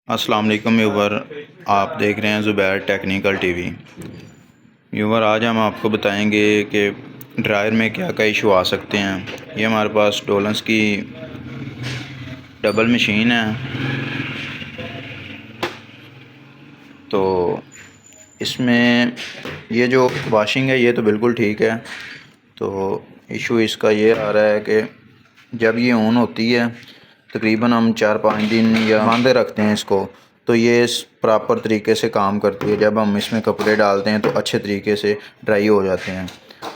अस्सलाम वालेकुम व्यूवर, आप देख रहे हैं ज़ुबैर टेक्निकल टीवी। व्यूवर, आज हम आपको बताएंगे कि ड्रायर में क्या क्या इशू आ सकते हैं। ये हमारे पास डोलन्स की डबल मशीन है, तो इसमें ये जो वाशिंग है ये तो बिल्कुल ठीक है। तो इशू इसका ये आ रहा है कि जब ये ऑन होती है तकरीबन हम 4-5 दिन या बांधे रखते हैं इसको, तो ये प्रॉपर तरीके से काम करती है। जब हम इसमें कपड़े डालते हैं तो अच्छे तरीके से ड्राई हो जाते हैं।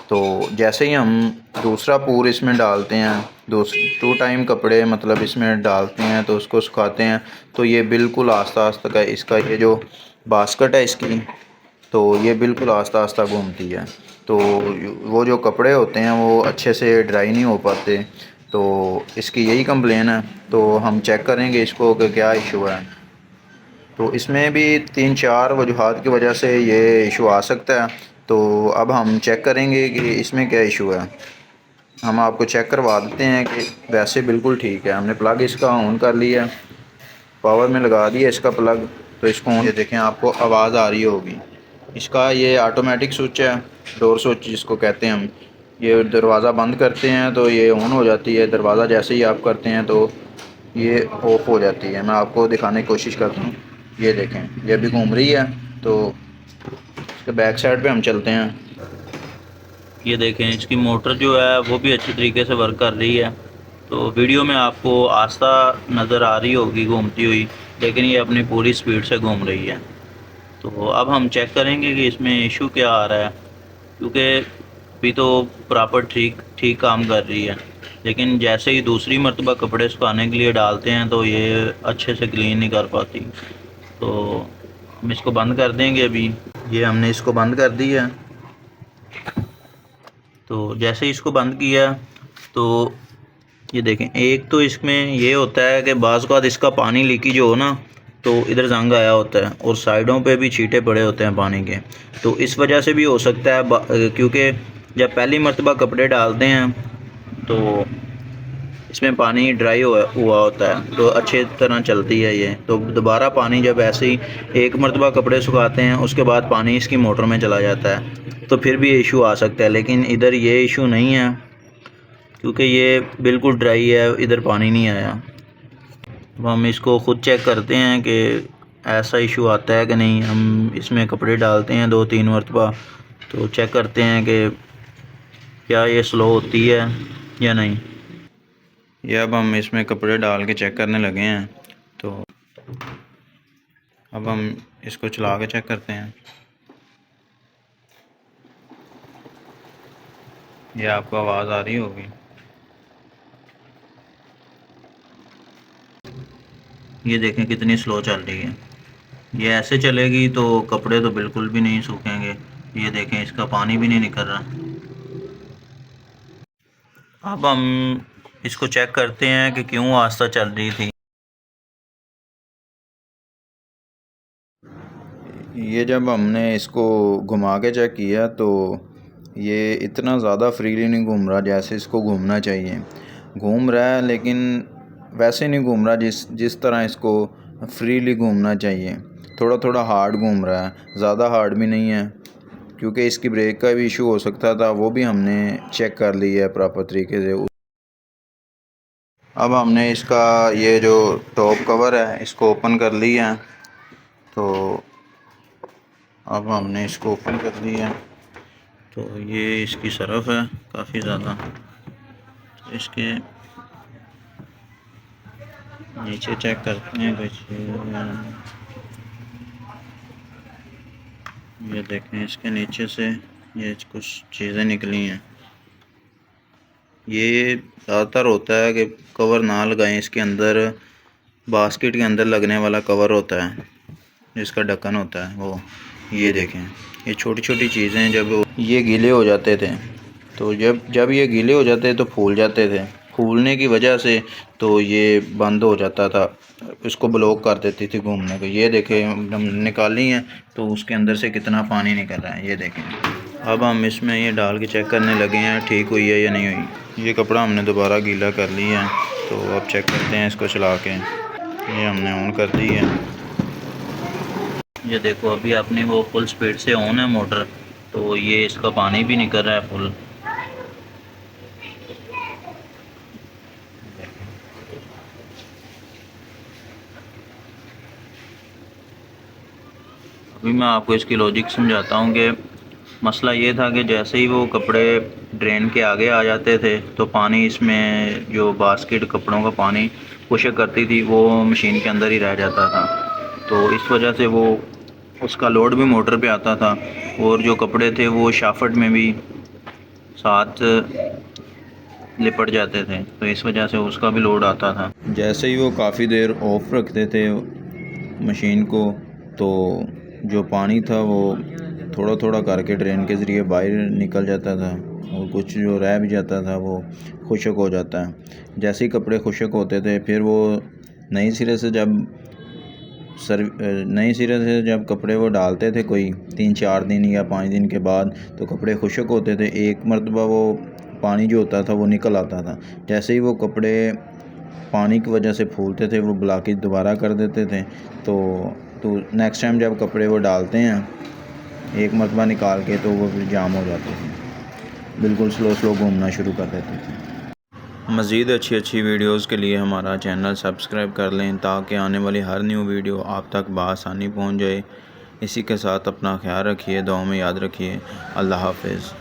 तो जैसे ही हम दूसरा पूर इसमें डालते हैं, 2 टाइम कपड़े मतलब इसमें डालते हैं तो उसको सुखाते हैं, तो ये बिल्कुल आस्ता आस्ता का इसका ये जो बास्केट है इसकी, तो ये बिल्कुल आस्ता आस्ता घूमती है। तो वो जो कपड़े होते हैं वो अच्छे से ड्राई नहीं हो पाते। तो इसकी यही कंप्लेन है। तो हम चेक करेंगे इसको कि क्या इशू है। तो इसमें भी 3-4 वजूहात की वजह से ये इशू आ सकता है। तो अब हम चेक करेंगे कि इसमें क्या इशू है। हम आपको चेक करवा देते हैं कि वैसे बिल्कुल ठीक है। हमने प्लग इसका ऑन कर लिया, पावर में लगा दिया इसका प्लग। तो इसको ऑन, ये देखें आपको आवाज़ आ रही होगी। इसका ये ऑटोमेटिक स्विच है, डोर स्विच जिसको कहते हैं हम। ये दरवाज़ा बंद करते हैं तो ये ऑन हो जाती है, दरवाज़ा जैसे ही आप करते हैं तो ये ऑफ़ हो जाती है। मैं आपको दिखाने की कोशिश करता हूँ। ये देखें, ये भी घूम रही है। तो इसके बैक साइड पे हम चलते हैं। ये देखें, इसकी मोटर जो है वो भी अच्छी तरीके से वर्क कर रही है। तो वीडियो में आपको आस्था नज़र आ रही होगी घूमती हुई, लेकिन ये अपनी पूरी स्पीड से घूम रही है। तो अब हम चेक करेंगे कि इसमें इशू क्या आ रहा है, क्योंकि अभी तो प्रॉपर ठीक ठीक काम कर रही है, लेकिन जैसे ही दूसरी मरतबा कपड़े सुखाने के लिए डालते हैं तो ये अच्छे से क्लीन नहीं कर पाती। तो हम इसको बंद कर देंगे अभी। ये हमने इसको बंद कर दी है। तो जैसे ही इसको बंद किया तो ये देखें, एक तो इसमें ये होता है कि बाज़ औक़ात इसका पानी लीकेज हो ना, तो इधर जंग आया होता है और साइडों पे भी छींटे पड़े होते हैं पानी के। तो इस वजह से भी हो सकता है, क्योंकि जब पहली मरतबा कपड़े डालते हैं तो इसमें पानी ड्राई हुआ होता है, तो अच्छे तरह चलती है ये। तो दोबारा पानी जब ऐसे ही एक मरतबा कपड़े सुखाते हैं उसके बाद पानी इसकी मोटर में चला जाता है, तो फिर भी इशू आ सकता है। लेकिन इधर ये इशू नहीं है, क्योंकि ये बिल्कुल ड्राई है, इधर पानी नहीं आया। अब हम इसको ख़ुद चेक करते हैं कि ऐसा इशू आता है कि नहीं। हम इसमें कपड़े डालते हैं 2-3 मरतबा, तो चेक करते हैं कि क्या ये स्लो होती है या नहीं। ये अब हम इसमें कपड़े डाल के चेक करने लगे हैं। तो अब हम इसको चला के चेक करते हैं। ये आपको आवाज़ आ रही होगी। ये देखें कितनी स्लो चल रही है। ये ऐसे चलेगी तो कपड़े तो बिल्कुल भी नहीं सूखेंगे। ये देखें, इसका पानी भी नहीं निकल रहा। अब हम इसको चेक करते हैं कि क्यों आस्ता चल रही थी। ये जब हमने इसको घुमा के चेक किया तो ये इतना ज़्यादा फ्रीली नहीं घूम रहा जैसे इसको घूमना चाहिए। घूम रहा है लेकिन वैसे नहीं घूम रहा जिस तरह इसको फ्रीली घूमना चाहिए। थोड़ा थोड़ा हार्ड घूम रहा है, ज़्यादा हार्ड भी नहीं है। क्योंकि इसकी ब्रेक का भी इशू हो सकता था, वो भी हमने चेक कर लिया है प्रॉपर तरीके से। अब हमने इसका ये जो टॉप कवर है इसको ओपन कर लिया है। तो अब हमने इसको ओपन कर दिया है। तो ये इसकी सरफ है काफ़ी ज़्यादा। तो इसके नीचे चेक करते हैं कुछ। ये देखें, इसके नीचे से ये कुछ चीज़ें निकली हैं। ये ज़्यादातर होता है कि कवर ना लगाएं, इसके अंदर बास्केट के अंदर लगने वाला कवर होता है जिसका ढक्कन होता है वो। ये देखें, ये छोटी छोटी चीज़ें जब ये गीले हो जाते थे, तो जब ये गीले हो जाते तो फूल जाते थे। फूलने की वजह से तो ये बंद हो जाता था, इसको ब्लॉक कर देती थी घूमने को। ये देखें, हम निकाली हैं तो उसके अंदर से कितना पानी निकल रहा है, ये देखें। अब हम इसमें ये डाल के चेक करने लगे हैं ठीक हुई है या नहीं हुई। ये कपड़ा हमने दोबारा गीला कर लिया है। तो अब चेक करते हैं इसको चला के। ये हमने ऑन कर दी है। ये देखो अभी अपनी वो फुल स्पीड से ऑन है मोटर, तो ये इसका पानी भी निकल रहा है फुल। अभी मैं आपको इसकी लॉजिक समझाता हूँ कि मसला ये था कि जैसे ही वो कपड़े ड्रेन के आगे आ जाते थे तो पानी इसमें जो बास्केट कपड़ों का पानी खुशक करती थी वो मशीन के अंदर ही रह जाता था। तो इस वजह से वो उसका लोड भी मोटर पे आता था और जो कपड़े थे वो शाफट में भी साथ लिपट जाते थे, तो इस वजह से उसका भी लोड आता था। जैसे ही वो काफ़ी देर ऑफ रखते थे मशीन को, तो जो पानी था वो थोड़ा थोड़ा करके ड्रेन के ज़रिए बाहर निकल जाता था और कुछ जो रह भी जाता था वो खुशक हो जाता है। जैसे ही कपड़े खुशक होते थे फिर वो नए सिरे से जब कपड़े वो डालते थे कोई 3-4 दिन या 5 दिन के बाद, तो कपड़े खुशक होते थे। एक मरतबा वो पानी जो होता था वो निकल आता था। जैसे ही वो कपड़े पानी की वजह से फूलते थे वो ब्लॉकेज दोबारा कर देते थे। तो नेक्स्ट टाइम जब कपड़े वो डालते हैं एक मरतबा निकाल के, तो वो फिर जाम हो जाते थे, बिल्कुल स्लो घूमना शुरू कर देते थे। मज़ीद अच्छी वीडियोज़ के लिए हमारा चैनल सब्सक्राइब कर लें ताकि आने वाली हर न्यू वीडियो आप तक बआसानी पहुंच जाए। इसी के साथ अपना ख्याल रखिए, दुआ में याद रखिए। अल्लाह हाफ़िज़।